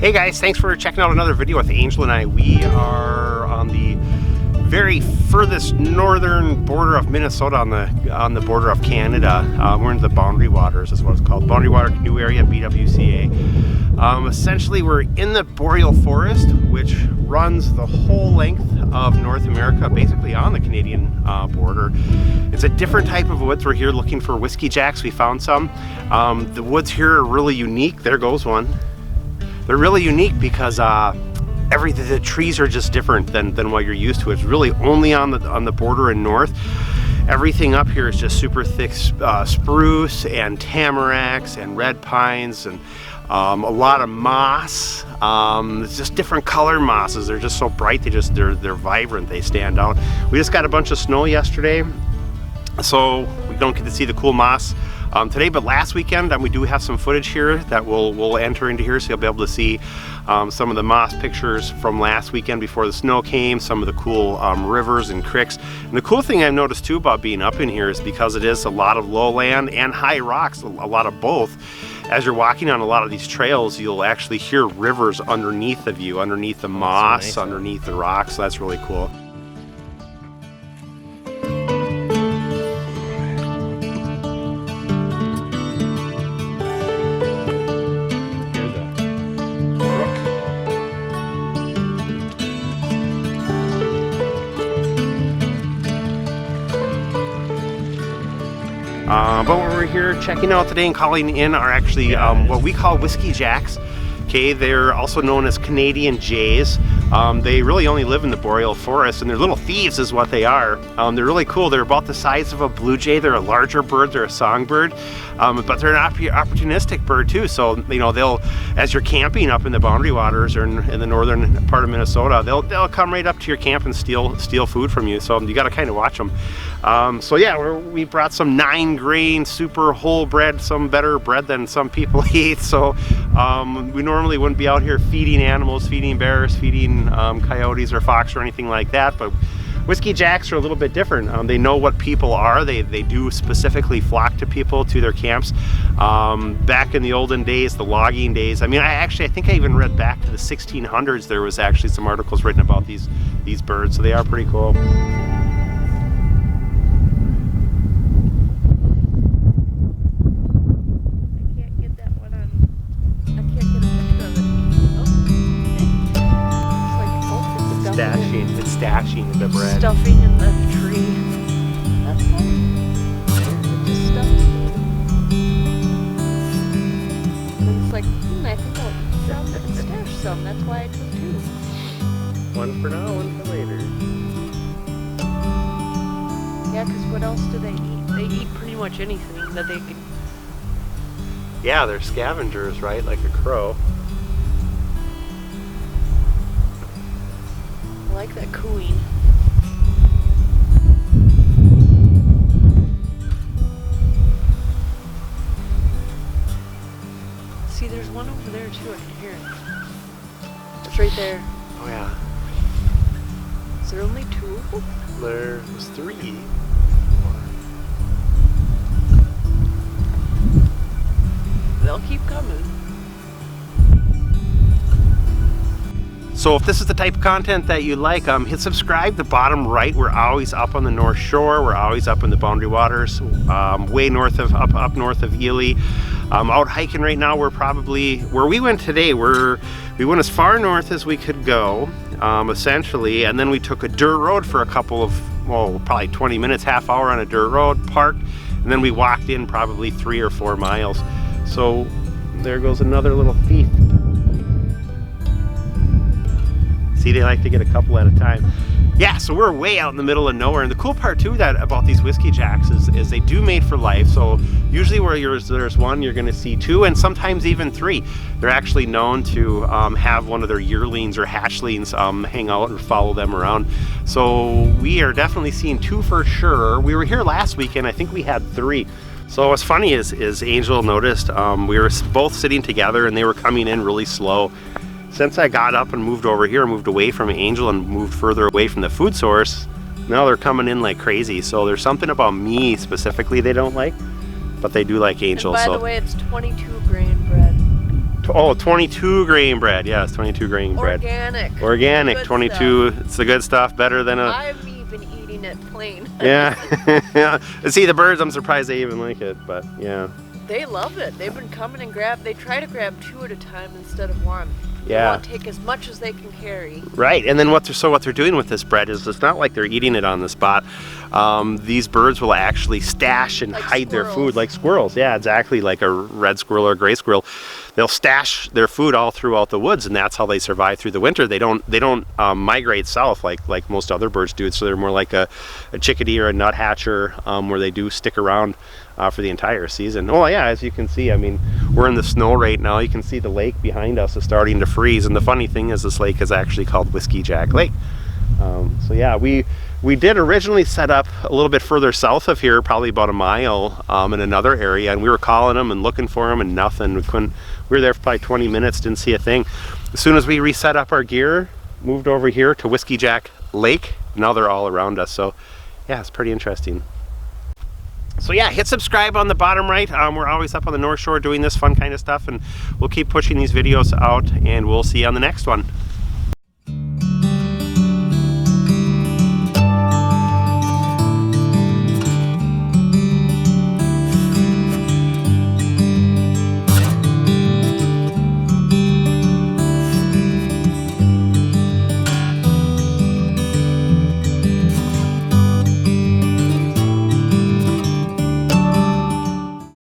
Hey guys, thanks for checking out another video with Angel and I. We are on the very furthest northern border of Minnesota, on the border of Canada. We're in the Boundary Waters, is what it's called. Waters Canoe Area, BWCA. Essentially, we're in the boreal forest, which runs the whole length of North America, basically on the Canadian border. It's a different type of woods. We're here looking for whiskey jacks. We found some. The woods here are really unique. There goes one. They're really unique because the trees are just different than what you're used to. It's really only on the border in north. Everything up here is just super thick spruce and tamaracks and red pines and a lot of moss. It's just different color mosses. They're just so bright. They're vibrant. They stand out. We just got a bunch of snow yesterday, so we don't get to see the cool moss today, but last weekend we do have some footage here that we'll enter into here, so you'll be able to see some of the moss pictures from last weekend before the snow came, some of the cool rivers and creeks. And the cool thing I've noticed too about being up in here is because it is a lot of lowland and high rocks, a lot of both. As you're walking on a lot of these trails, you'll actually hear rivers underneath of you, underneath the moss, nice, underneath the rocks. So that's really cool. But what we're here checking out today and calling in are actually what we call whiskey jacks. Okay, they're also known as Canadian jays. They really only live in the boreal forest, and they're little thieves is what they are. They're really cool. They're about the size of a blue jay. They're a larger bird. They're a songbird, but they're an opportunistic bird too. So they'll, as you're camping up in the Boundary Waters or in the northern part of Minnesota, they'll come right up to your camp and steal food from you. So you got to kind of watch them. So yeah, we brought some 9-grain, super whole bread, some better bread than some people eat. So we normally wouldn't be out here feeding animals, feeding bears, feeding coyotes or fox or anything like that, but whiskey jacks are a little bit different. They know what people are. They do specifically flock to people, to their camps. Back in the olden days, the logging days, I think I even read back to the 1600s, there was actually some articles written about these birds, so they are pretty cool. It's stashing the bread. Stuffing in the tree. That's fun. Just stuffing. And it's like, I think I'll eat some and stash some. That's why I took 2. One for now, one for later. Yeah, because what else do they eat? They eat pretty much anything that they can. Yeah, they're scavengers, right? Like a crow. I like that cooing. See, there's one over there too. I can hear it. It's right there. Oh yeah. Is there only 2 of them? There was 3. They'll keep coming. So if this is the type of content that you like, hit subscribe. The bottom right, we're always up on the North Shore. We're always up in the Boundary Waters, way north of up north of Ely. Out hiking right now. We're probably where we went today. We went as far north as we could go, essentially, and then we took a dirt road for a couple of probably 20 minutes, half hour on a dirt road, parked, and then we walked in probably 3 or 4 miles. So there goes another little thief. See, they like to get a couple at a time. Yeah, so we're way out in the middle of nowhere, and the cool part too about these whiskey jacks is they do mate for life. So usually where there's one, you're going to see 2, and sometimes even 3. They're actually known to have one of their yearlings or hatchlings hang out or follow them around. So we are definitely seeing 2 for sure. We were here last weekend. I think we had 3. So what's funny is Angel noticed we were both sitting together and they were coming in really slow. Since I got up and moved over here, moved away from Angel and moved further away from the food source, now they're coming in like crazy. So there's something about me specifically they don't like, but they do like Angel. And by the way, it's 22 grain bread. Oh, 22 grain bread. Yes, 22 grain bread. Organic. Organic, Good 22. stuff. It's the good stuff, better than a... I've even eaten it plain. Yeah. Yeah. See, the birds, I'm surprised they even like it, but yeah. They love it. They've been coming and they try to grab 2 at a time instead of 1. They Yeah. want to take as much as they can carry. Right, and then what they're doing with this bread is it's not like they're eating it on the spot. These birds will actually stash and Like hide their squirrels. food like squirrels. Yeah, exactly, like a red squirrel or a gray squirrel. They'll stash their food all throughout the woods, and that's how they survive through the winter. They don't migrate south like most other birds do. So they're more like a chickadee or a nuthatcher, where they do stick around for the entire season. Oh yeah, as you can see, I mean, we're in the snow right now. You can see the lake behind us is starting to freeze, and the funny thing is this lake is actually called Whiskey Jack Lake. So yeah, we did originally set up a little bit further south of here, probably about a mile, in another area, and we were calling them and looking for them and nothing. We were there for probably 20 minutes, didn't see a thing. As soon as we reset up our gear, moved over here to Whiskey Jack Lake, now they're all around us. So yeah, it's pretty interesting. So yeah, hit subscribe on the bottom right. We're always up on the North Shore doing this fun kind of stuff, and we'll keep pushing these videos out, and we'll see you on the next one.